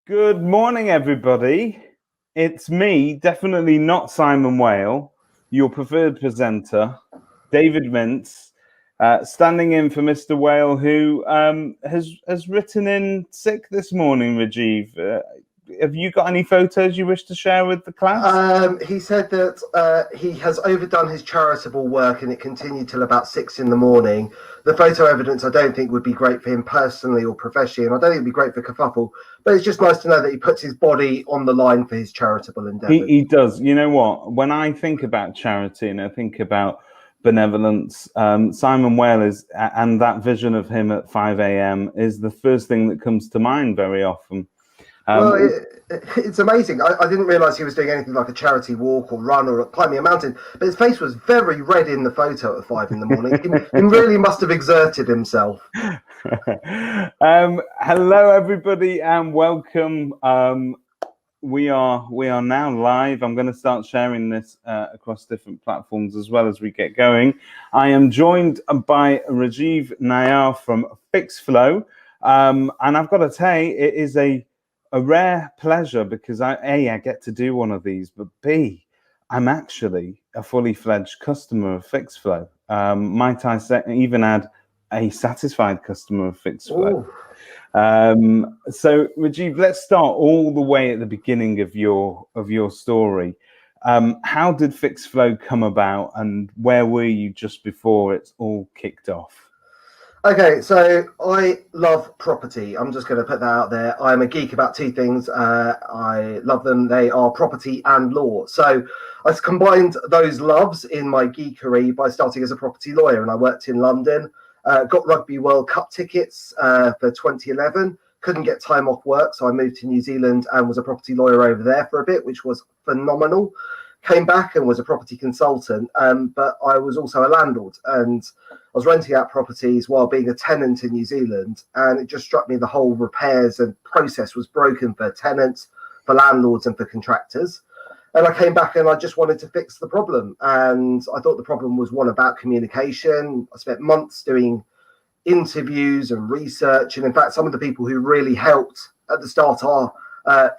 Good morning, everybody. It's me, definitely not Simon Whale, your preferred presenter, David Mintz, standing in for Mr. Whale, who has written in sick this morning, Rajiv. Have you got any photos you wish to share with the class? He said that he has overdone his charitable work and it continued till about 6 a.m. The photo evidence I don't think would be great for him personally or professionally, and I don't think it'd be great for Kerfuffle, but it's just nice to know that he puts his body on the line for his charitable endeavours. He does. You know what? When I think about charity and I think about benevolence, Simon Whale is, and that vision of him at 5 a.m. is the first thing that comes to mind very often. It's amazing. I didn't realise he was doing anything like a charity walk or run or climbing a mountain, but his face was very red in the photo at 5 a.m. He really must have exerted himself. Hello, everybody, and welcome. We are now live. I'm going to start sharing this across different platforms as well as we get going. I am joined by Rajiv Nayar from Fixflo, and I've got to say it is a rare pleasure because I get to do one of these, but B, I'm actually a fully fledged customer of Fixflo. Might I say, even add a satisfied customer of Fixflo. So Rajiv, let's start all the way at the beginning of your story. How did Fixflo come about, and where were you just before it's all kicked off? Okay, so I love property. I'm just going to put that out there. I'm a geek about two things. I love them. They are property and law. So I combined those loves in my geekery by starting as a property lawyer, and I worked in London. Got Rugby World Cup tickets for 2011. Couldn't get time off work, so I moved to New Zealand and was a property lawyer over there for a bit, which was phenomenal. Came back and was a property consultant, but I was also a landlord, and I was renting out properties while being a tenant in New Zealand. And it just struck me the whole repairs and process was broken for tenants, for landlords, and for contractors. And I came back and I just wanted to fix the problem. And I thought the problem was one about communication. I spent months doing interviews and research. And in fact, some of the people who really helped at the start are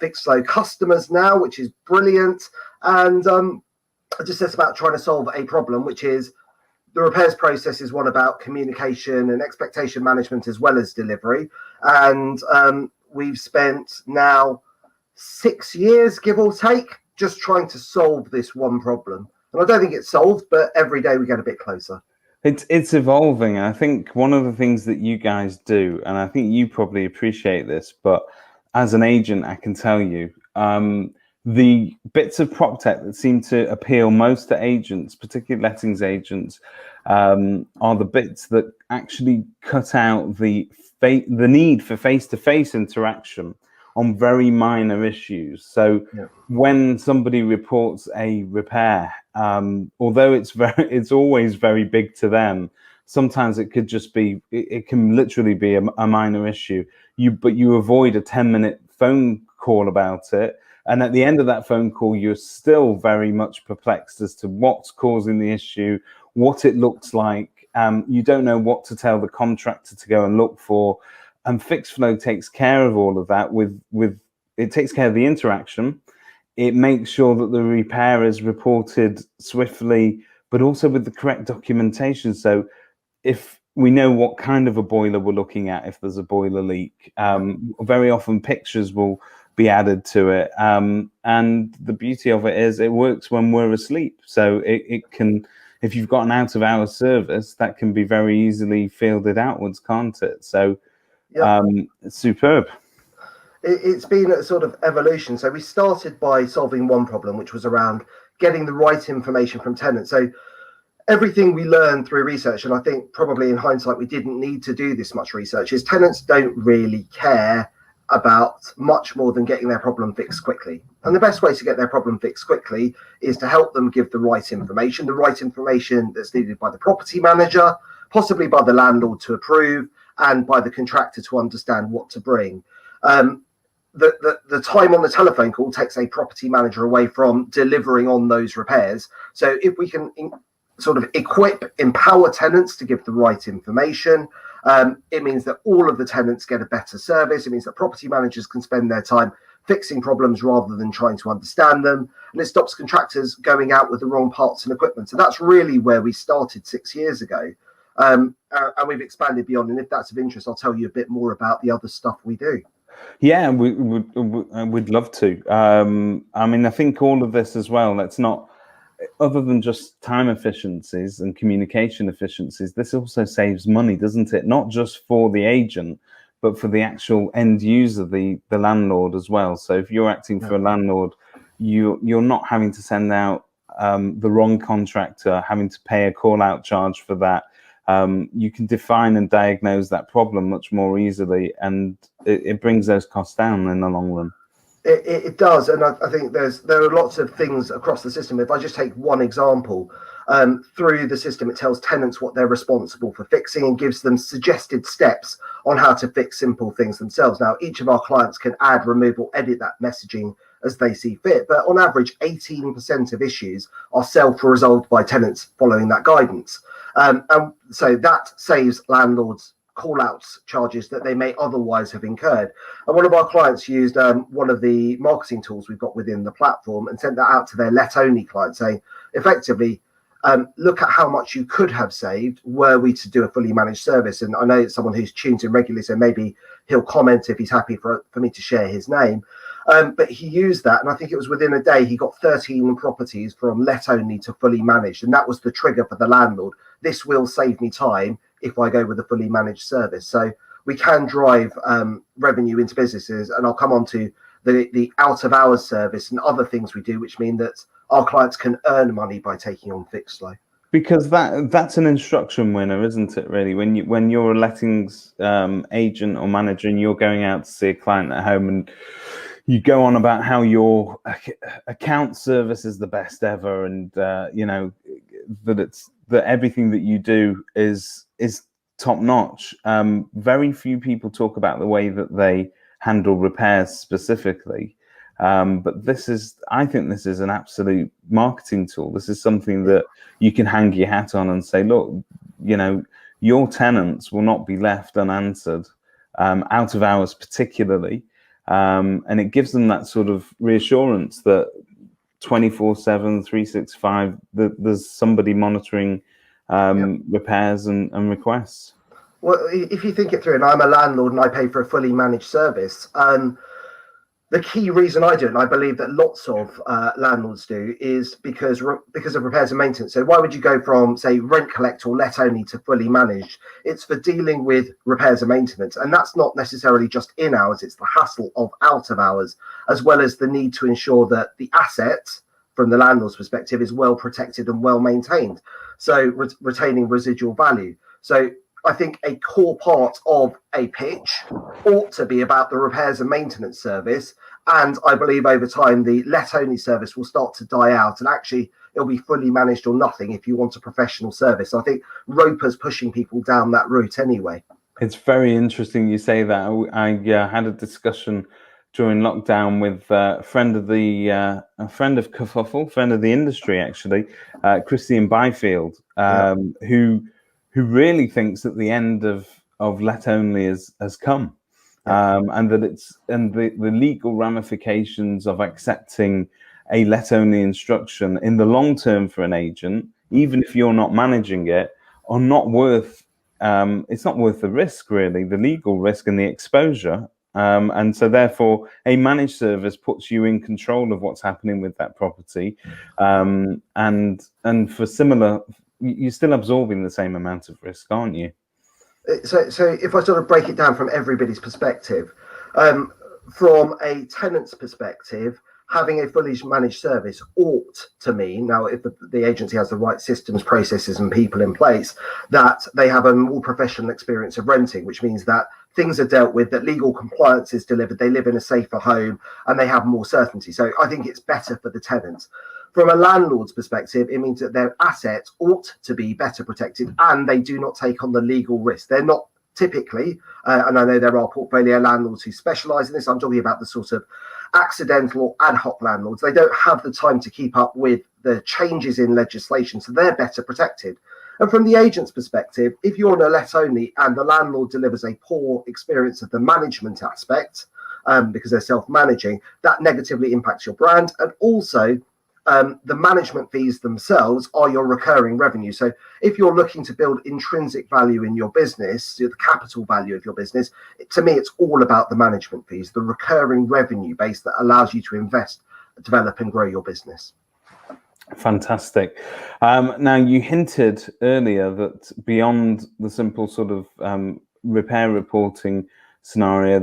Fixflo customers now, which is brilliant. And I just set about trying to solve a problem, which is the repairs process is one about communication and expectation management as well as delivery. And we've spent now 6 years, give or take, just trying to solve this one problem. And I don't think it's solved, but every day we get a bit closer. It's evolving. I think one of the things that you guys do, and I think you probably appreciate this, but as an agent, I can tell you, the bits of prop tech that seem to appeal most to agents, particularly lettings agents, are the bits that actually cut out the need for face-to-face interaction on very minor issues. So when somebody reports a repair, although it's always very big to them, sometimes it could just be, it can literally be a minor issue. But you avoid a 10-minute phone call about it. And at the end of that phone call, you're still very much perplexed as to what's causing the issue, what it looks like. You don't know what to tell the contractor to go and look for. And Fixflo takes care of all of that it takes care of the interaction. It makes sure that the repair is reported swiftly, but also with the correct documentation. So if we know what kind of a boiler we're looking at, if there's a boiler leak, very often pictures will be added to it. And the beauty of it is it works when we're asleep. So it can, if you've got an out of hours service, that can be very easily fielded outwards, can't it? So it's superb. It's been a sort of evolution. So we started by solving one problem, which was around getting the right information from tenants. So everything we learned through research, and I think probably in hindsight we didn't need to do this much research, is tenants don't really care about much more than getting their problem fixed quickly. And the best way to get their problem fixed quickly is to help them give the right information that's needed by the property manager, possibly by the landlord to approve, and by the contractor to understand what to bring. The time on the telephone call takes a property manager away from delivering on those repairs. So if we can sort of empower tenants to give the right information, It means that all of the tenants get a better service. It means that property managers can spend their time fixing problems rather than trying to understand them. And it stops contractors going out with the wrong parts and equipment. So that's really where we started 6 years ago. And we've expanded beyond. And if that's of interest, I'll tell you a bit more about the other stuff we do. Yeah, we'd love to. I mean, I think all of this as well, that's not, other than just time efficiencies and communication efficiencies, this also saves money, doesn't it? Not just for the agent, but for the actual end user, the landlord as well. So if you're acting for a landlord, you're not having to send out the wrong contractor, having to pay a call out charge for that. You can define and diagnose that problem much more easily, and it brings those costs down in the long run. It does, and I think there are lots of things across the system. If I just take one example, through the system, it tells tenants what they're responsible for fixing and gives them suggested steps on how to fix simple things themselves. Now, each of our clients can add, remove, or edit that messaging as they see fit, but on average, 18% of issues are self-resolved by tenants following that guidance. And so that saves landlords call-outs charges that they may otherwise have incurred. And one of our clients used one of the marketing tools we've got within the platform and sent that out to their let-only clients, saying, effectively, look at how much you could have saved were we to do a fully managed service. And I know it's someone who's tuned in regularly, so maybe he'll comment if he's happy for me to share his name. But he used that, and I think it was within a day, he got 13 properties from let-only to fully managed. And that was the trigger for the landlord. This will save me time if I go with a fully managed service. So we can drive revenue into businesses, and I'll come on to the out of hours service and other things we do, which mean that our clients can earn money by taking on Fixflo. Because that's an instruction winner, isn't it? Really, when you're a lettings agent or manager and you're going out to see a client at home, and you go on about how your account service is the best ever, and you know that everything that you do is top notch. Very few people talk about the way that they handle repairs specifically. But I think this is an absolute marketing tool. This is something that you can hang your hat on and say, look, you know, your tenants will not be left unanswered, out of hours particularly. And it gives them that sort of reassurance that 24/7, 365, there's somebody monitoring repairs and requests. Well, if you think it through, and I'm a landlord and I pay for a fully managed service, the key reason I do it, and I believe that lots of landlords do, is because of repairs and maintenance. So why would you go from, say, rent collect or let only to fully managed? It's for dealing with repairs and maintenance. And that's not necessarily just in hours, it's the hassle of out of hours, as well as the need to ensure that the asset, from the landlord's perspective, is well protected and well maintained. So retaining residual value. So I think a core part of a pitch ought to be about the repairs and maintenance service. And I believe over time, the let-only service will start to die out. And actually, it'll be fully managed or nothing if you want a professional service. I think Roper's pushing people down that route anyway. It's very interesting you say that. I had a discussion during lockdown with a friend of Kerfuffle, friend of the industry, actually, Christian Byfield, who really thinks that the end of let only has come, and that the legal ramifications of accepting a let only instruction in the long term for an agent, even if you're not managing it, are not worth. It's not worth the risk, really, the legal risk and the exposure. And so therefore a managed service puts you in control of what's happening with that property. And for similar, you're still absorbing the same amount of risk, aren't you? So if I sort of break it down from everybody's perspective, from a tenant's perspective, having a fully managed service ought to mean, now if the agency has the right systems, processes and people in place, that they have a more professional experience of renting, which means that things are dealt with, that legal compliance is delivered, they live in a safer home and they have more certainty. So I think it's better for the tenants. From a landlord's perspective, it means that their assets ought to be better protected and they do not take on the legal risk. They're not typically, and I know there are portfolio landlords who specialise in this, I'm talking about the sort of accidental or ad hoc landlords. They don't have the time to keep up with the changes in legislation, so they're better protected. And from the agent's perspective, if you're on a let only and the landlord delivers a poor experience of the management aspect, because they're self-managing, that negatively impacts your brand. And also, the management fees themselves are your recurring revenue. So if you're looking to build intrinsic value in your business, the capital value of your business, to me, it's all about the management fees, the recurring revenue base that allows you to invest, develop and grow your business. Fantastic. Now, you hinted earlier that beyond the simple sort of repair reporting scenario,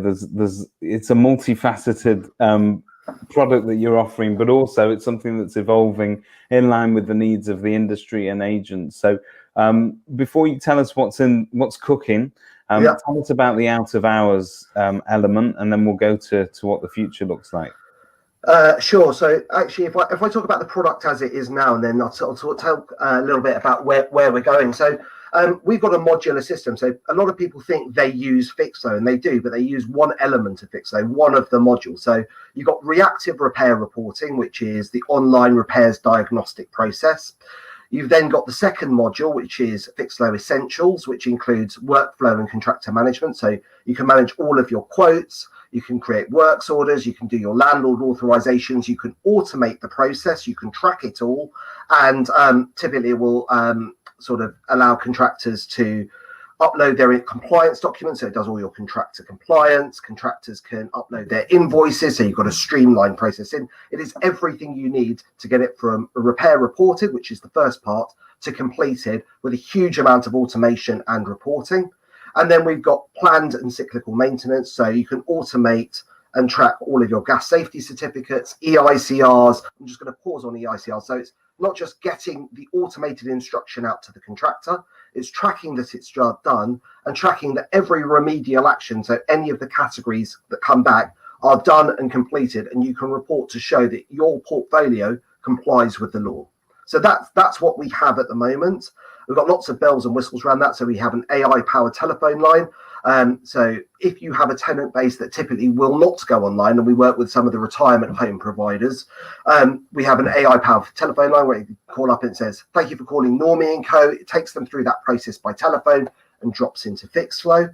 it's a multifaceted product that you're offering, but also it's something that's evolving in line with the needs of the industry and agents. So before you tell us what's cooking, tell us about the out of hours element, and then we'll go to what the future looks like. Sure. So actually, if I talk about the talk as it is now, and then I'll talk a little bit about where we're going. So we've got a modular system. So a lot of people think they use Fixflo, and they do, but they use one element of Fixflo, one of the modules. So you've got reactive repair reporting, which is the online repairs diagnostic process. You've then got the second module, which is Fixflo Essentials, which includes workflow and contractor management. So you can manage all of your quotes, you can create works orders, you can do your landlord authorizations, you can automate the process, you can track it all, and typically it will sort of allow contractors to upload their compliance documents, so it does all your contractor compliance. Contractors can upload their invoices, so you've got a streamlined process in. It is everything you need to get it from a repair reported, which is the first part, to completed with a huge amount of automation and reporting. And then we've got planned and cyclical maintenance, so you can automate and track all of your gas safety certificates, EICRs. I'm just going to pause on EICRs. So it's not just getting the automated instruction out to the contractor, it's tracking that it's done and tracking that every remedial action, so any of the categories that come back, are done and completed, and you can report to show that your portfolio complies with the law. So that's what we have at the moment. We've got lots of bells and whistles around that. So we have an AI-powered telephone line. So if you have a tenant base that typically will not go online, and we work with some of the retirement home providers, we have an AI-powered telephone line where you call up and it says, "Thank you for calling Normie & Co." It takes them through that process by telephone and drops into Fixflo.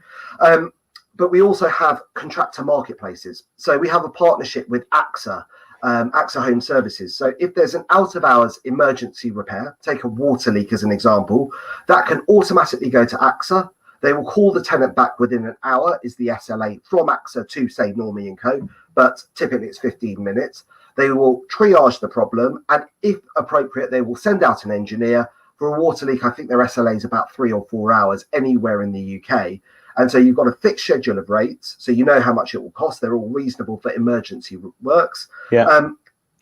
But we also have Contractor Marketplaces. So we have a partnership with AXA. AXA Home Services. So if there's an out of hours emergency repair, take a water leak as an example, that can automatically go to AXA. They will call the tenant back within an hour, is the SLA from AXA to, say, Normie & Co. But typically it's 15 minutes. They will triage the problem, and if appropriate, they will send out an engineer. For a water leak, I think their SLA is about 3 or 4 hours anywhere in the UK. And so you've got a fixed schedule of rates, so you know how much it will cost. They're all reasonable for emergency works. Yeah.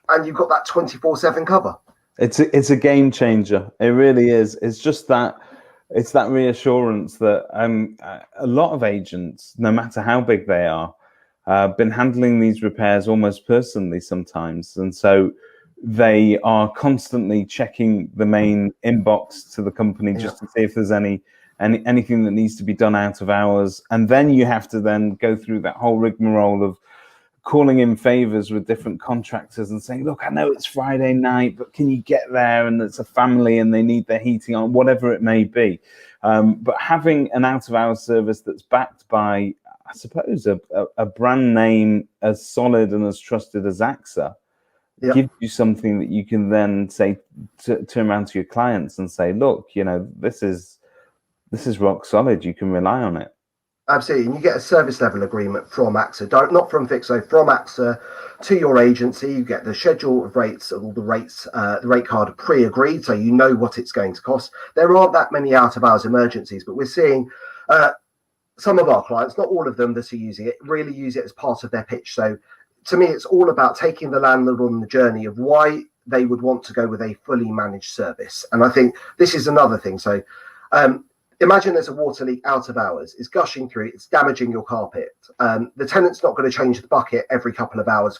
And you've got that 24/7 cover. It's a game changer. It really is. It's just that it's that reassurance that a lot of agents, no matter how big they are, been handling these repairs almost personally sometimes, and so they are constantly checking the main inbox to the company just to see if there's anything that needs to be done out of hours. And then you have to then go through that whole rigmarole of calling in favors with different contractors and saying, "Look, I know it's Friday night, but can you get there? And it's a family and they need their heating on," whatever it may be. But having an out of hours service that's backed by, I suppose, a brand name as solid and as trusted as AXA, gives you something that you can then say, turn around to your clients and say, "Look, this is rock solid. You can rely on it." Absolutely. And you get a service level agreement from AXA, not from Fixflo, from AXA to your agency. You get the schedule of rates, all the rates, the rate card pre-agreed, so you know what it's going to cost. There aren't that many out of hours emergencies, but we're seeing some of our clients, not all of them that are using it, really use it as part of their pitch. So to me, it's all about taking the landlord on the journey of why they would want to go with a fully managed service. And I think this is another thing. So imagine there's a water leak out of hours. It's gushing through. It's damaging your carpet. The tenant's not going to change the bucket every couple of hours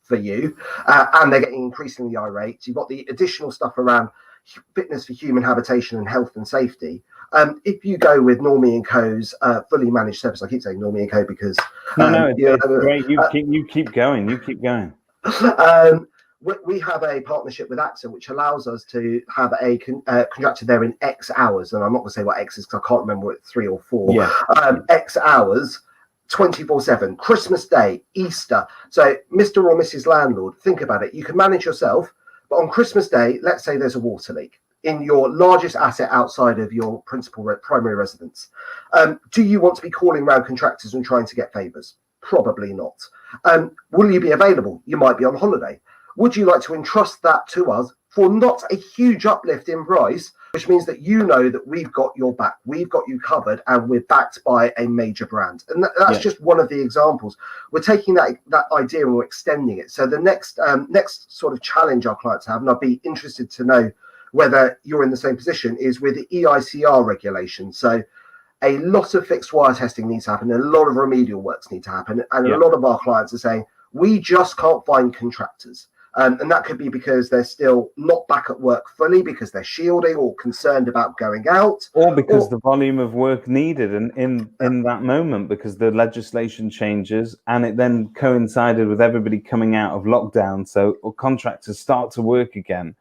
for you, and they're getting increasingly irate. You've got the additional stuff around fitness for human habitation and health and safety. If you go with Normie & Co.'s fully managed service, I keep saying Normie & Co. because it's great. You keep going. You keep going. we have a partnership with AXA, which allows us to have a contractor there in X hours. And I'm not going to say what X is because I can't remember what 3 or 4. Yeah. X hours, 24/7, Christmas Day, Easter. So Mr. or Mrs. Landlord, think about it. You can manage yourself, but on Christmas Day, let's say there's a water leak in your largest asset outside of your primary residence. Do you want to be calling around contractors and trying to get favours? Probably not. Will you be available? You might be on holiday. Would you like to entrust that to us for not a huge uplift in price, which means that you know that we've got your back, we've got you covered, and we're backed by a major brand? And that's just one of the examples. We're taking that idea and we're extending it. So the next sort of challenge our clients have, and I'd be interested to know whether you're in the same position, is with the EICR regulation. So a lot of fixed wire testing needs to happen, and a lot of remedial works need to happen, and a lot of our clients are saying, we just can't find contractors. And that could be because they're still not back at work fully, because they're shielding or concerned about going out. Or because the volume of work needed in that moment, because the legislation changes and it then coincided with everybody coming out of lockdown. So contractors start to work again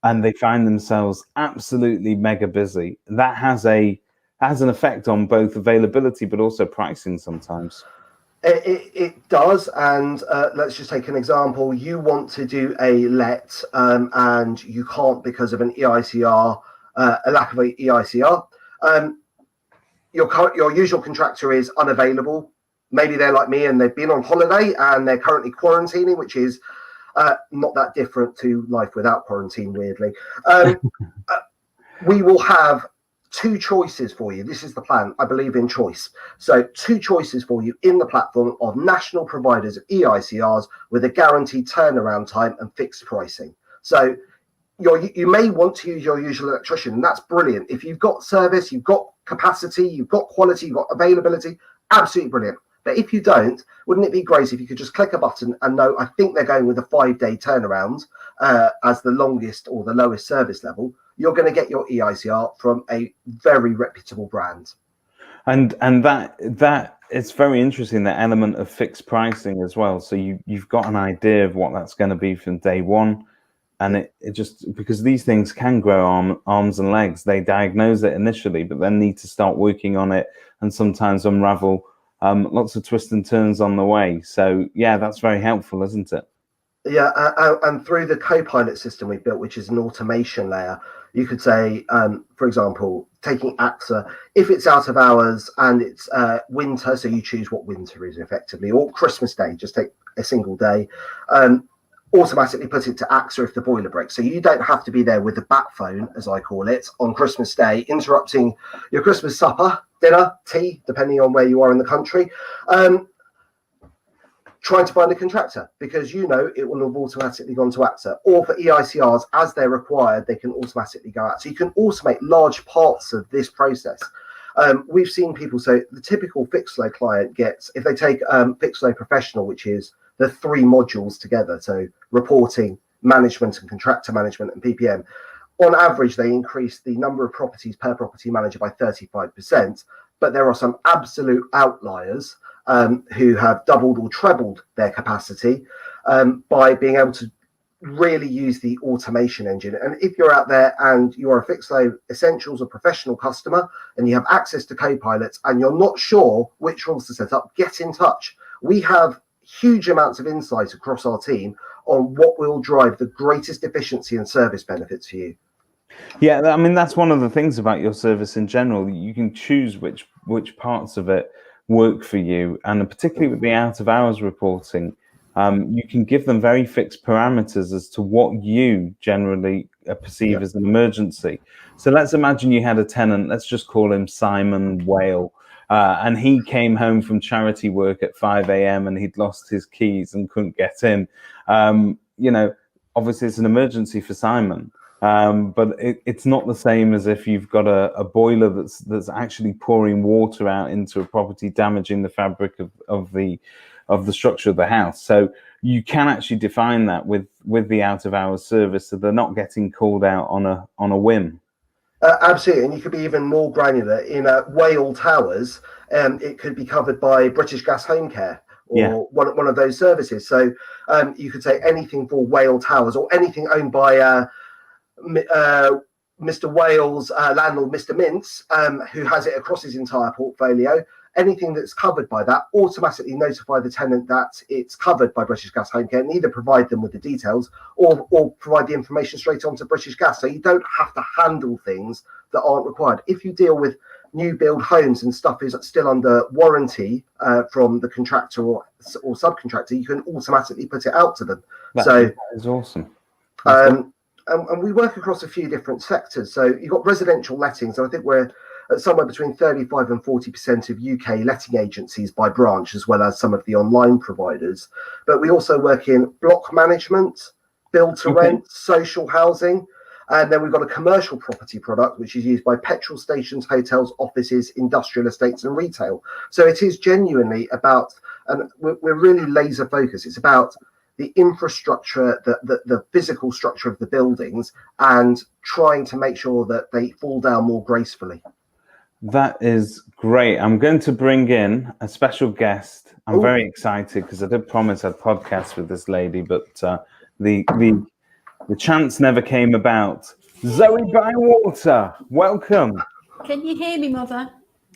and they find themselves absolutely mega busy. That has an effect on both availability but also pricing sometimes. It does, and let's just take an example. You want to do a let, and you can't because of an EICR, a lack of an EICR. Your usual contractor is unavailable. Maybe they're like me and they've been on holiday and they're currently quarantining, which is not that different to life without quarantine, weirdly. We will have 2 choices for you. This is the plan. I believe in choice. So 2 choices for you in the platform of national providers of EICRs with a guaranteed turnaround time and fixed pricing. So you may want to use your usual electrician, and that's brilliant. If you've got service, you've got capacity, you've got quality, you've got availability, absolutely brilliant. But if you don't, wouldn't it be great if you could just click a button and know, I think they're going with a 5-day turnaround as the longest or the lowest service level. You're going to get your EICR from a very reputable brand. And that it's very interesting, that element of fixed pricing as well. So you've got an idea of what that's going to be from day one. And it just, because these things can grow arms and legs, they diagnose it initially, but then need to start working on it and sometimes unravel lots of twists and turns on the way. So yeah, that's very helpful, isn't it? Yeah, and through the Copilot system we've built, which is an automation layer, you could say, for example, taking AXA, if it's out of hours and it's winter, so you choose what winter is effectively, or Christmas Day, just take a single day, automatically put it to AXA if the boiler breaks. So you don't have to be there with the bat phone, as I call it, on Christmas Day, interrupting your Christmas supper, dinner, tea, depending on where you are in the country, trying to find a contractor, because you know it will have automatically gone to AXA. Or for EICRs, as they're required, they can automatically go out. So you can automate large parts of this process. We've seen people say the typical Fixflo client gets, if they take Fixflo Professional, which is the 3 modules together, so reporting, management and contractor management and PPM, on average, they increase the number of properties per property manager by 35%. But there are some absolute outliers who have doubled or trebled their capacity by being able to really use the automation engine. And if you're out there and you're a Fixflo Essentials or professional customer and you have access to Copilots and you're not sure which ones to set up, get in touch. We have huge amounts of insight across our team on what will drive the greatest efficiency and service benefits for you. Yeah, I mean, that's one of the things about your service in general. You can choose which parts of it work for you, and particularly with the out of hours reporting, you can give them very fixed parameters as to what you generally perceive as an emergency. So let's imagine you had a tenant, let's just call him Simon Whale, and he came home from charity work at 5 a.m. and he'd lost his keys and couldn't get in. Obviously it's an emergency for Simon. But it's not the same as if you've got a boiler that's actually pouring water out into a property, damaging the fabric of the structure of the house. So you can actually define that with the out of hours service, so they're not getting called out on a whim. Absolutely, and you could be even more granular. In Whale Towers, it could be covered by British Gas Home Care, or one of those services. So you could say anything for Whale Towers or anything owned by Mr. Wales, landlord Mr. Mintz, who has it across his entire portfolio. Anything that's covered by that, automatically notify the tenant that it's covered by British Gas Home Care, and either provide them with the details or provide the information straight on to British Gas. So you don't have to handle things that aren't required. If you deal with new build homes and stuff is still under warranty from the contractor or subcontractor, you can automatically put it out to them. That is awesome. And we work across a few different sectors. So you've got residential lettings. So I think we're at somewhere between 35 and 40% of UK letting agencies by branch, as well as some of the online providers. But we also work in block management, build to rent, social housing. And then we've got a commercial property product, which is used by petrol stations, hotels, offices, industrial estates, and retail. So it is genuinely about, and we're really laser focused. It's about the infrastructure, the physical structure of the buildings, and trying to make sure that they fall down more gracefully. That is great. I'm going to bring in a special guest. I'm very excited because I did promise I'd podcast with this lady, but the chance never came about. Zoe Bywater, welcome. Can you hear me, Mother?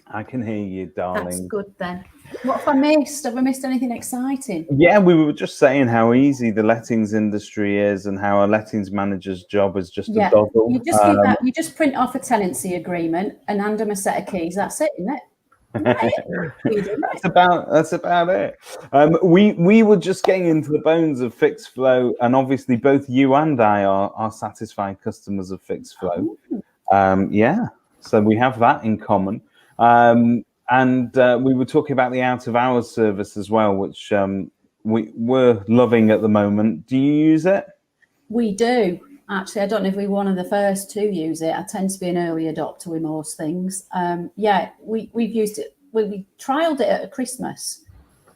I can hear you, darling. That's good then. What have I missed? Have I missed anything exciting? Yeah, we were just saying how easy the lettings industry is and how a lettings manager's job is just a doddle. You just you just print off a tenancy agreement and hand them a set of keys. That's it, isn't it? That's about it. We were just getting into the bones of Fixflo, and obviously both you and I are satisfied customers of Fixflo. So we have that in common. And we were talking about the out of hours service as well, which we're loving at the moment. Do you use it? We do. Actually, I don't know if we're one of the first to use it. I tend to be an early adopter with most things. We've used it. We trialed it at Christmas.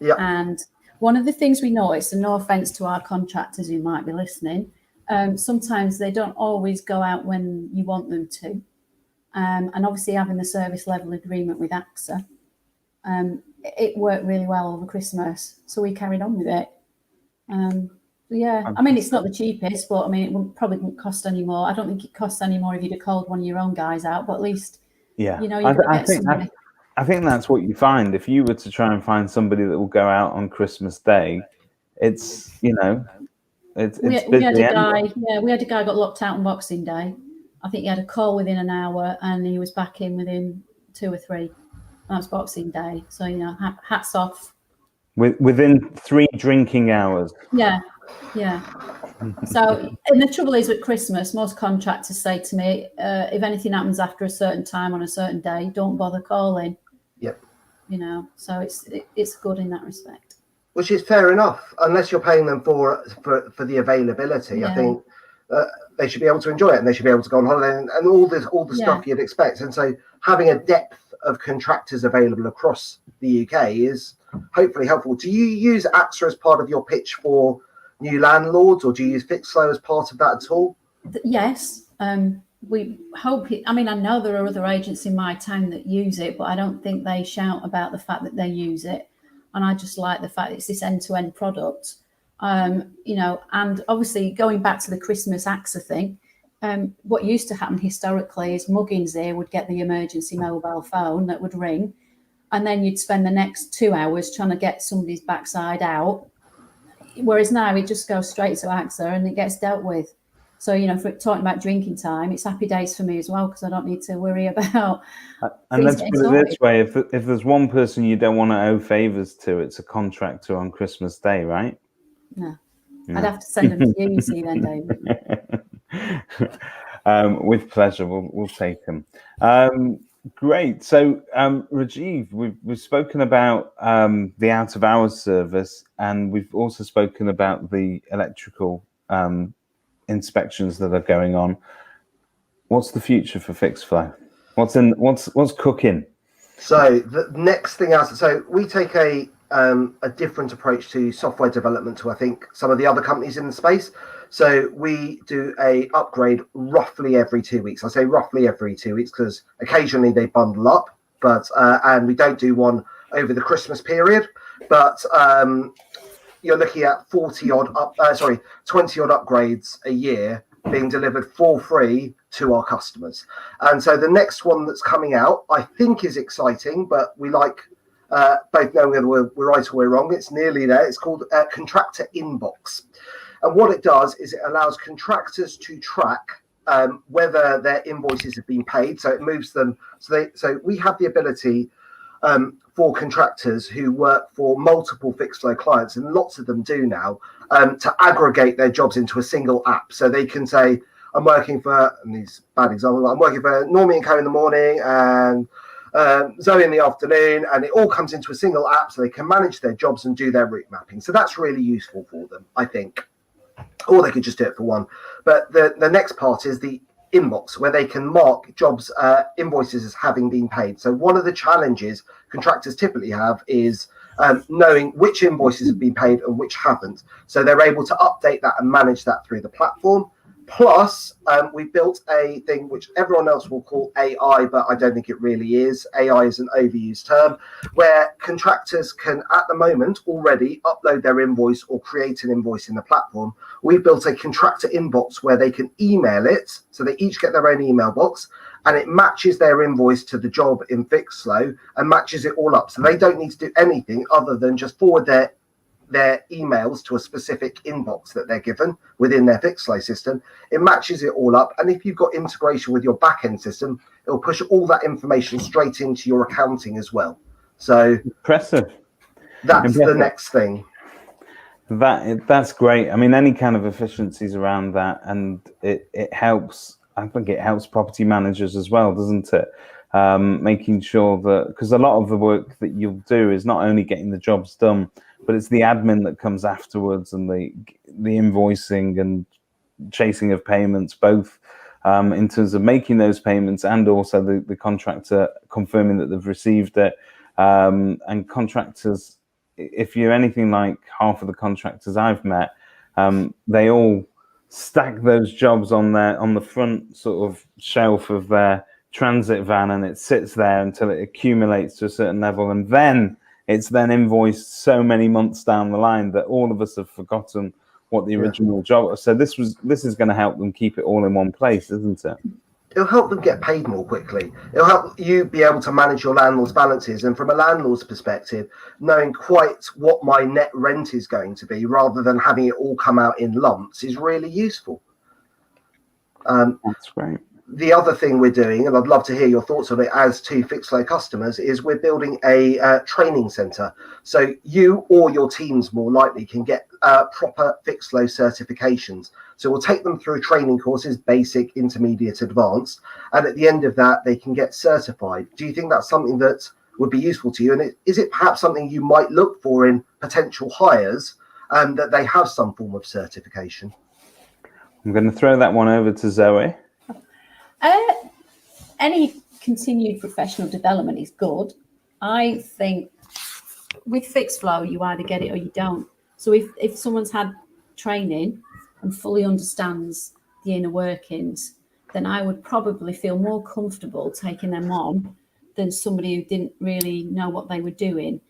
Yeah. And one of the things we noticed, and no offense to our contractors who might be listening, sometimes they don't always go out when you want them to. And obviously having the service level agreement with AXA, it worked really well over Christmas. So we carried on with it. I mean, it's not the cheapest, but I mean, it probably wouldn't cost any more. I don't think it costs any more if you'd have called one of your own guys out, but at least, you know, you get somebody. I think that's what you find. If you were to try and find somebody that will go out on Christmas Day, it's, you know, it's we had a guy, we had a guy got locked out on Boxing Day. I think he had a call within an hour and he was back in within 2 or 3. That's Boxing Day. So, you know, hats off. Within 3 drinking hours. Yeah. So, and the trouble is with Christmas, most contractors say to me, if anything happens after a certain time on a certain day, don't bother calling. Yep. You know, so it's good in that respect. Which is fair enough, unless you're paying them for the availability. I think they should be able to enjoy it, and they should be able to go on holiday and all the stuff you'd expect. And so having a depth of contractors available across the UK is hopefully helpful. Do you use AXA as part of your pitch for new landlords, or do you use Fixflo as part of that at all? Yes. We hope it. I mean, I know there are other agents in my town that use it, but I don't think they shout about the fact that they use it. And I just like the fact it's this end-to-end product. You know, and obviously going back to the Christmas AXA thing, what used to happen historically is muggins here would get the emergency mobile phone that would ring, and then you'd spend the next 2 hours trying to get somebody's backside out. Whereas now it just goes straight to AXA and it gets dealt with. So, you know, for talking about drinking time, it's happy days for me as well, because I don't need to worry about. And let's put it this way: if there's one person you don't want to owe favors to, it's a contractor on Christmas Day, right? No. I'd have to send them to you, you see, then, David. With pleasure, we'll take them. Great. So, Rajiv, we've spoken about the out of hours service, and we've also spoken about the electrical inspections that are going on. What's the future for Fixflo? What's cooking? So the next thing else, so we take a different approach to software development to, I think, some of the other companies in the space. So we do a upgrade roughly every 2 weeks. I say roughly every 2 weeks because occasionally they bundle up, but and we don't do one over the Christmas period. but you're looking at 20 odd upgrades a year being delivered for free to our customers. And so the next one that's coming out, I think, is exciting, but we like both knowing whether we're right or we're wrong. It's nearly there. It's called Contractor Inbox. And what it does is it allows contractors to track whether their invoices have been paid. So it moves them. So we have the ability for contractors who work for multiple Fixflo clients, and lots of them do now, to aggregate their jobs into a single app. So they can say, I'm working for, and these bad examples, I'm working for Normie and Co in the morning and Zoe in the afternoon, and it all comes into a single app so they can manage their jobs and do their route mapping. So that's really useful for them, I think. Or they could just do it for one. But the next part is the inbox, where they can mark jobs, invoices as having been paid. So one of the challenges contractors typically have is knowing which invoices have been paid and which haven't. So they're able to update that and manage that through the platform. Plus, we built a thing which everyone else will call AI, but I don't think it really is. AI is an overused term, where contractors can, at the moment, already upload their invoice or create an invoice in the platform. We've built a contractor inbox where they can email it, so they each get their own email box, and it matches their invoice to the job in Fixflo and matches it all up. So they don't need to do anything other than just forward their emails to a specific inbox that they're given within their Fixflo system. It matches it all up, and if you've got integration with your back-end system, it'll push all that information straight into your accounting as well. So impressive. That's the next thing. That's great. I mean, any kind of efficiencies around that, and it helps. I think it helps property managers as well, doesn't it? Making sure that, because a lot of the work that you'll do is not only getting the jobs done, but it's the admin that comes afterwards, and the invoicing and chasing of payments, both in terms of making those payments and also the contractor confirming that they've received it. And contractors, if you're anything like half of the contractors I've met, they all stack those jobs on the front sort of shelf of their transit van, and it sits there until it accumulates to a certain level, and then it's then invoiced so many months down the line that all of us have forgotten what the original job was. So this is going to help them keep it all in one place, isn't it? It'll help them get paid more quickly. It'll help you be able to manage your landlord's balances, and from a landlord's perspective, knowing quite what my net rent is going to be rather than having it all come out in lumps is really useful. That's great. The other thing we're doing, and I'd love to hear your thoughts on it as to Fixflo customers, is we're building a training centre. So you or your teams more likely can get proper Fixflo certifications. So we'll take them through training courses, basic, intermediate, advanced, and at the end of that, they can get certified. Do you think that's something that would be useful to you? And is it perhaps something you might look for in potential hires, that they have some form of certification? I'm going to throw that one over to Zoe. Any continued professional development is good. I think with Fixflo, you either get it or you don't. So if someone's had training and fully understands the inner workings, then I would probably feel more comfortable taking them on than somebody who didn't really know what they were doing.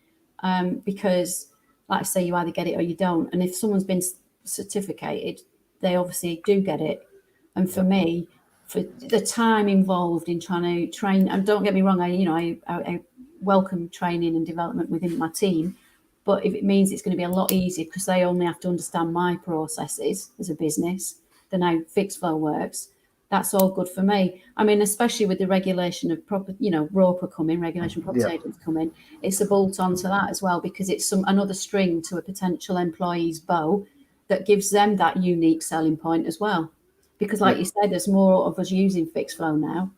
Because, like I say, you either get it or you don't. And if someone's been certificated, they obviously do get it. And for me, for the time involved in trying to train, and don't get me wrong, I welcome training and development within my team, but if it means it's going to be a lot easier because they only have to understand my processes as a business, then how Fixflo works, that's all good for me. I mean, especially with the regulation of ROPA coming, regulation property agents coming, it's a bolt on to that as well, because it's another string to a potential employee's bow that gives them that unique selling point as well. Because like you said, there's more of us using Fixflo now.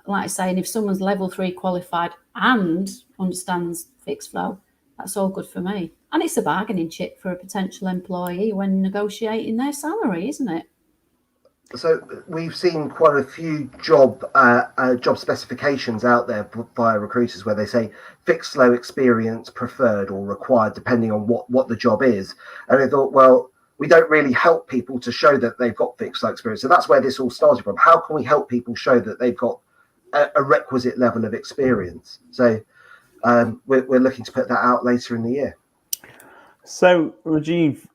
Like I say, and if someone's level 3 qualified and understands Fixflo, that's all good for me. And it's a bargaining chip for a potential employee when negotiating their salary, isn't it? So we've seen quite a few job specifications out there via recruiters where they say Fixflo experience preferred or required, depending on what the job is. And I thought, well, we don't really help people to show that they've got Fixflo experience. So that's where this all started from. How can we help people show that they've got a requisite level of experience? So we're looking to put that out later in the year. So, Rajiv,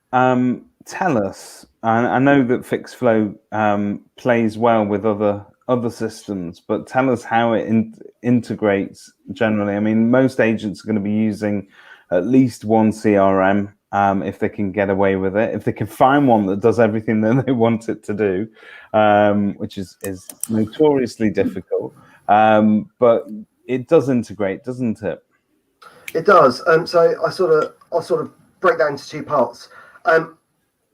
tell us. I know that Fixflo plays well with other systems, but tell us how it integrates generally. I mean, most agents are going to be using at least one CRM if they can get away with it. If they can find one that does everything that they want it to do, which is notoriously difficult. But it does integrate, doesn't it? It does. So I'll sort of break that into two parts.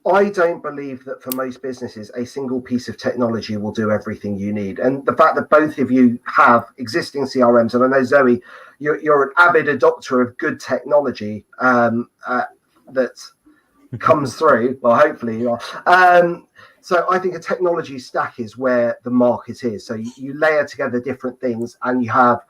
I don't believe that for most businesses, a single piece of technology will do everything you need. And the fact that both of you have existing CRMs, and I know, Zoe, you're an avid adopter of good technology that comes through. Well, hopefully you are. So I think a technology stack is where the market is. So you layer together different things and you have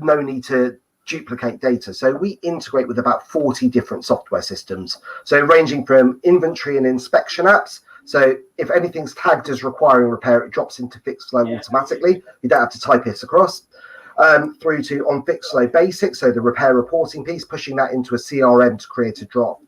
no need to duplicate data. So we integrate with about 40 different software systems. So ranging from inventory and inspection apps. So if anything's tagged as requiring repair, it drops into Fixflo automatically. You don't have to type it across. Through to on Fixflo Basics, so the repair reporting piece, pushing that into a CRM to create a drop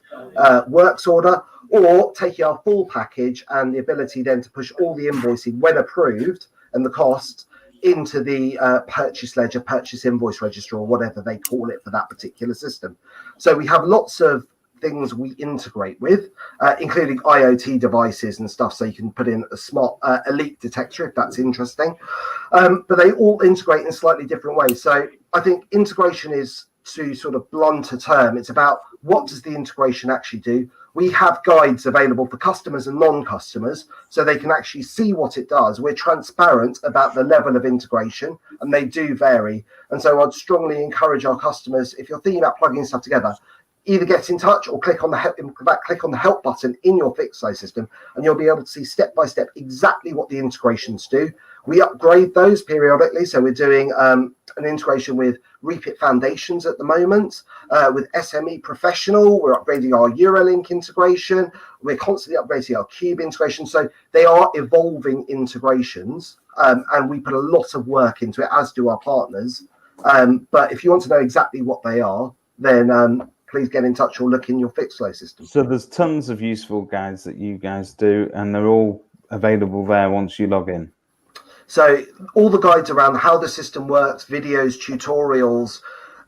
works order, or taking our full package and the ability then to push all the invoicing when approved and the cost into the purchase ledger, purchase invoice register, or whatever they call it for that particular system. So we have lots of things we integrate with, including IoT devices and stuff, so you can put in a smart leak detector if that's interesting. But they all integrate in slightly different ways. So I think integration is, to sort of blunt a term, it's about what does the integration actually do. We have guides available for customers and non-customers so they can actually see what it does. We're transparent about the level of integration, and they do vary. And so I'd strongly encourage our customers, if you're thinking about plugging stuff together, either get in touch or click on the help button in your Fixflo system, and you'll be able to see step by step exactly what the integrations do. We upgrade those periodically, so we're doing an integration with Repit Foundations at the moment, with SME Professional. We're upgrading our Eurolink integration. We're constantly upgrading our Cube integration. So they are evolving integrations, and we put a lot of work into it, as do our partners. But if you want to know exactly what they are, then please get in touch or look in your Fixflo system. So there's tons of useful guides that you guys do, and they're all available there once you log in. So all the guides around how the system works, videos, tutorials,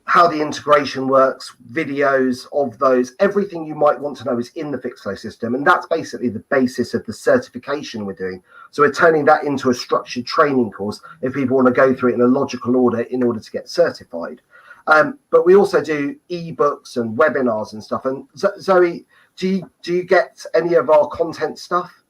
how the integration works, videos of those, everything you might want to know is in the Fixflo system. And that's basically the basis of the certification we're doing. So we're turning that into a structured training course if people want to go through it in a logical order in order to get certified. But we also do ebooks and webinars and stuff. And Zoe, do you get any of our content stuff?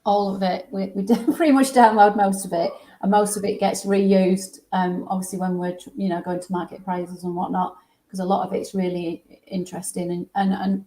All of it. We pretty much download most of it, and most of it gets reused. Obviously, when we're going to market appraisals and whatnot, because a lot of it's really interesting and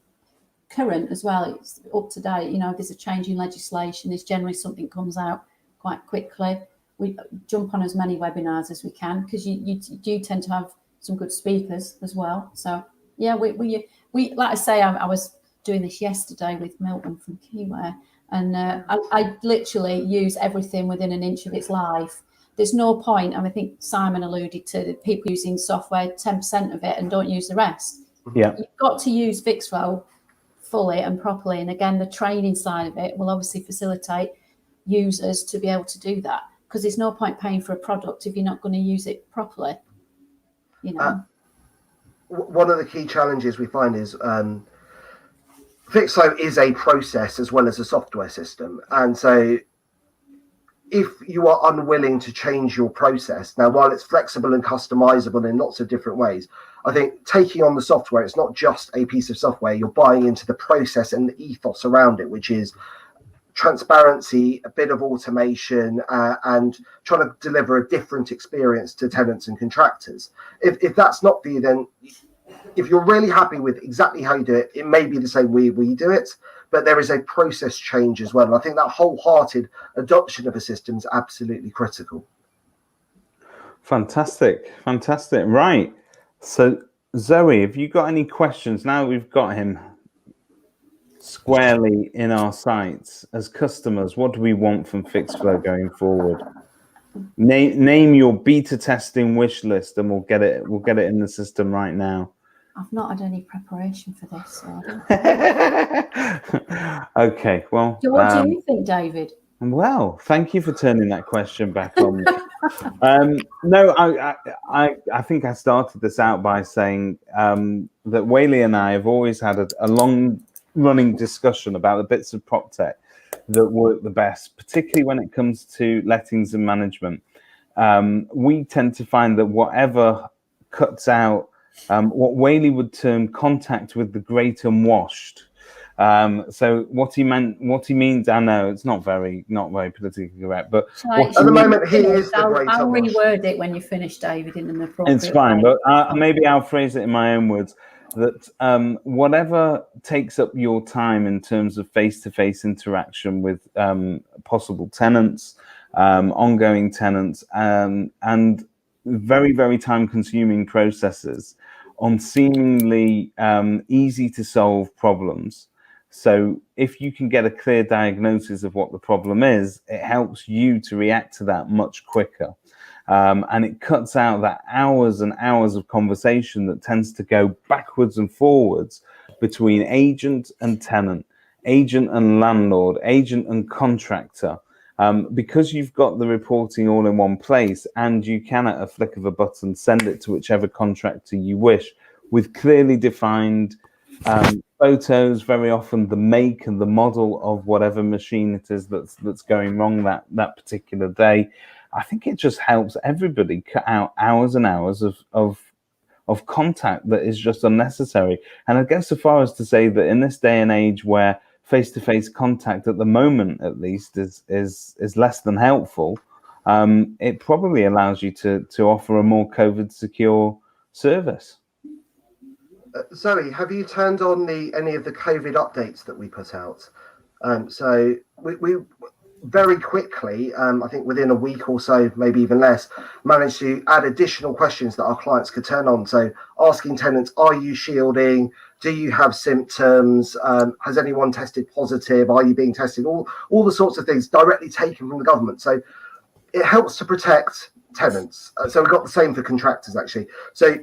current as well. It's up to date. If there's a change in legislation, there's generally something comes out quite quickly. We jump on as many webinars as we can, because you do tend to have some good speakers as well. So yeah, we like I say, I was doing this yesterday with Milton from Keyware. And I literally use everything within an inch of its life. There's no point, and I think Simon alluded to people using software 10% of it and don't use the rest. Yeah, You've got to use Fixflo fully and properly. And again, the training side of it will obviously facilitate users to be able to do that, because there's no point paying for a product if you're not going to use it properly. One of the key challenges we find is Fixflo is a process as well as a software system. And so if you are unwilling to change your process, now, while it's flexible and customizable in lots of different ways, I think taking on the software, it's not just a piece of software. You're buying into the process and the ethos around it, which is transparency, a bit of automation, and trying to deliver a different experience to tenants and contractors. If that's not for you, then if you're really happy with exactly how you do it, it may be the same way we do it, but there is a process change as well. And I think that wholehearted adoption of a system is absolutely critical. Fantastic. Right. So Zoe, have you got any questions now we've got him squarely in our sights as customers? What do we want from Fixflo going forward? Name your beta testing wish list, and we'll get it in the system right now. I've not had any preparation for this, so I don't. Okay, well. So what do you think, David? Well, thank you for turning that question back on me. No, I think I started this out by saying that Whaley and I have always had a long-running discussion about the bits of prop tech that work the best, particularly when it comes to lettings and management. We tend to find that whatever cuts out what Whaley would term contact with the great unwashed. So what he means, I know it's not very politically correct, but at the moment he is the great I'll unwashed. reword it when you finish, David, in an appropriate It's fine, way. but maybe I'll phrase it in my own words. That whatever takes up your time in terms of face-to-face interaction with possible tenants, ongoing tenants, and very, very time-consuming processes on seemingly easy to solve problems. So if you can get a clear diagnosis of what the problem is, it helps you to react to that much quicker. And it cuts out that hours and hours of conversation that tends to go backwards and forwards between agent and tenant, agent and landlord, agent and contractor. Because you've got the reporting all in one place, and you can, at a flick of a button, send it to whichever contractor you wish with clearly defined photos, very often the make and the model of whatever machine it is that's going wrong that particular day. I think it just helps everybody cut out hours and hours of contact that is just unnecessary. And I go so far as to say that in this day and age where face-to-face contact, at the moment at least, is less than helpful, it probably allows you to offer a more COVID secure service. Zoe, have you turned on any of the COVID updates that we put out? So we very quickly, I think within a week or so, maybe even less, managed to add additional questions that our clients could turn on. So asking tenants, are you shielding? Do you have symptoms? Has anyone tested positive? Are you being tested? All the sorts of things directly taken from the government. So it helps to protect tenants. So we've got the same for contractors, actually. So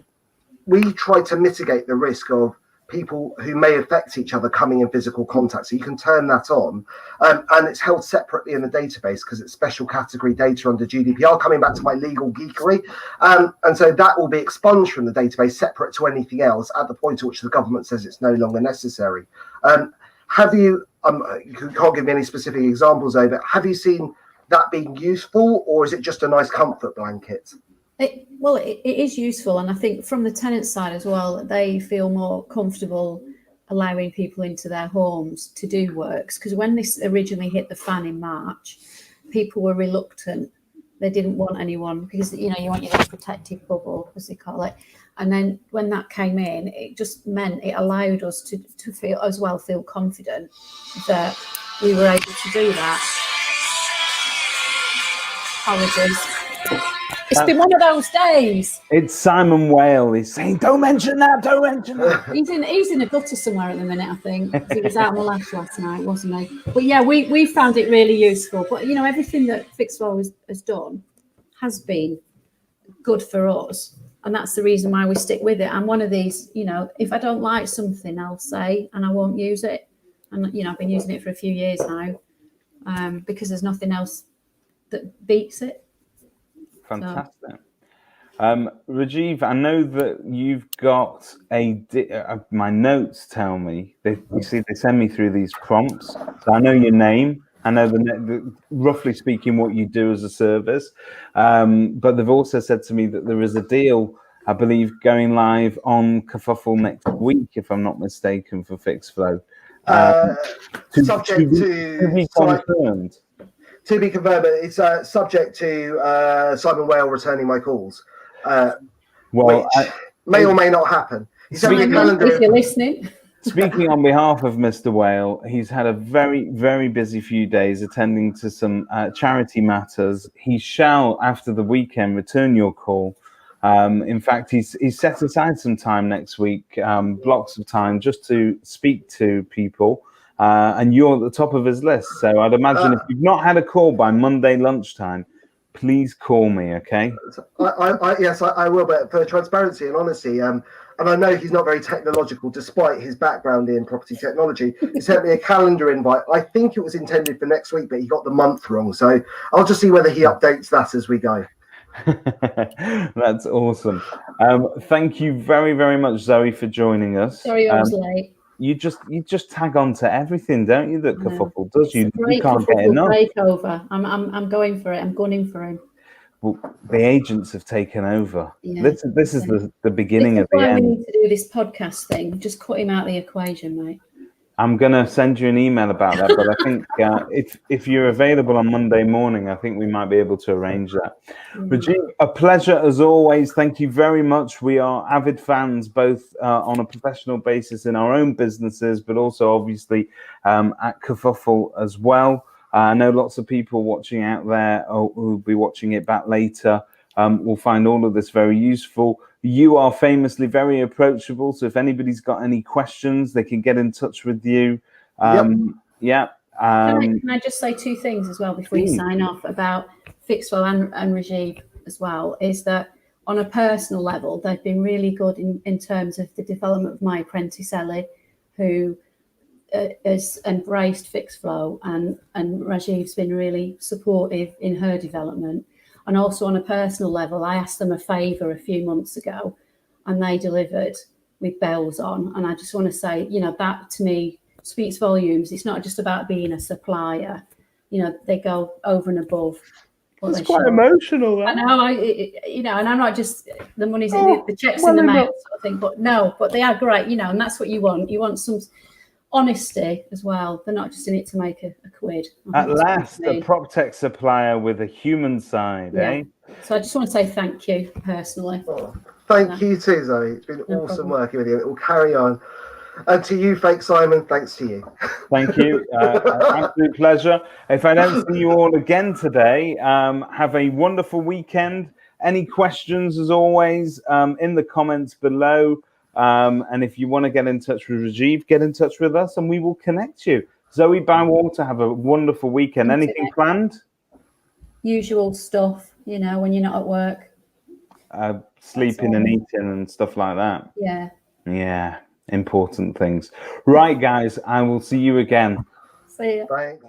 we try to mitigate the risk of people who may affect each other coming in physical contact. So you can turn that on, and it's held separately in the database because it's special category data under GDPR, coming back to my legal geekery. And so that will be expunged from the database separate to anything else at the point at which the government says it's no longer necessary. Have you, you can't give me any specific examples over, have you seen that being useful, or is it just a nice comfort blanket? It is useful, and I think from the tenant side as well, they feel more comfortable allowing people into their homes to do works. Because when this originally hit the fan in March, people were reluctant. They didn't want anyone, because you want your protective bubble, as they call it. And then when that came in, it just meant it allowed us to feel confident that we were able to do that. Apologies. It's been one of those days. It's Simon Whale. He's saying, "Don't mention that. Don't mention that." He's in a gutter somewhere at the minute, I think. He was out on the lash last night, wasn't he? But yeah, we found it really useful. But everything that Fixflo has done has been good for us, and that's the reason why we stick with it. I'm one of these, if I don't like something, I'll say, and I won't use it. And I've been using it for a few years now, because there's nothing else that beats it. Fantastic. Rajiv, I know that you've got my notes tell me, they send me through these prompts. So I know your name. I know roughly speaking what you do as a service. But they've also said to me that there is a deal, I believe, going live on Kerfuffle next week, if I'm not mistaken, for Fixflo. Subject to be confirmed. To be confirmed, but it's subject to Simon Whale returning my calls, which may or may not happen. If you're listening. Speaking on behalf of Mr. Whale, he's had a very, very busy few days attending to some charity matters. He shall, after the weekend, return your call. In fact, he's set aside some time next week, blocks of time, just to speak to people. And you're at the top of his list. So I'd imagine if you've not had a call by Monday lunchtime, please call me, okay? Yes, I will, but for transparency and honesty, and I know he's not very technological despite his background in property technology. He sent me a calendar invite. I think it was intended for next week, but he got the month wrong. So I'll just see whether he updates that as we go. That's awesome. Thank you very, very much, Zoe, for joining us. Sorry, I was late. You just tag on to everything, don't you? That Kerfuffle does. It's a great can't get enough. Takeover. I'm going for it. I'm gunning for him. Well, the agents have taken over. Yeah, this is the beginning of the why end. we need to do this podcast thing. Just cut him out of the equation, mate. I'm gonna send you an email about that, but I think if you're available on Monday morning, I think we might be able to arrange that. Rajiv, a pleasure as always. Thank you very much. We are avid fans, both on a professional basis in our own businesses, but also obviously at Kerfuffle as well. I know lots of people watching out there who'll be watching it back later will find all of this very useful. You are famously very approachable, so if anybody's got any questions, they can get in touch with you. Can I just say two things as well before you sign off about Fixflo and Rajiv as well, is that on a personal level, they've been really good in terms of the development of my apprentice Ellie, who has embraced Fixflo, and Rajiv's been really supportive in her development. And also on a personal level, I asked them a favour a few months ago and they delivered with bells on. And I just want to say, that to me speaks volumes. It's not just about being a supplier. They go over and above. It's quite emotional. I know, and I'm not just the money's in the checks in the mail sort of thing, but they are great, and that's what you want. You want some honesty as well. They're not just in it to make a quid. At last, a prop tech supplier with a human side, eh? So I just want to say thank you personally. Thank you too, Zoe. It's been awesome working with you. It will carry on. And to you, fake Simon, thanks to you. Thank you. Absolute pleasure. If I don't see you all again today, have a wonderful weekend. Any questions, as always, in the comments below. And if you want to get in touch with Rajiv, get in touch with us and we will connect you. Zoe Bywater, have a wonderful weekend. Anything planned? Usual stuff, when you're not at work. Sleeping and eating and stuff like that. Yeah. Important things. Right, guys, I will see you again. See you. Thanks.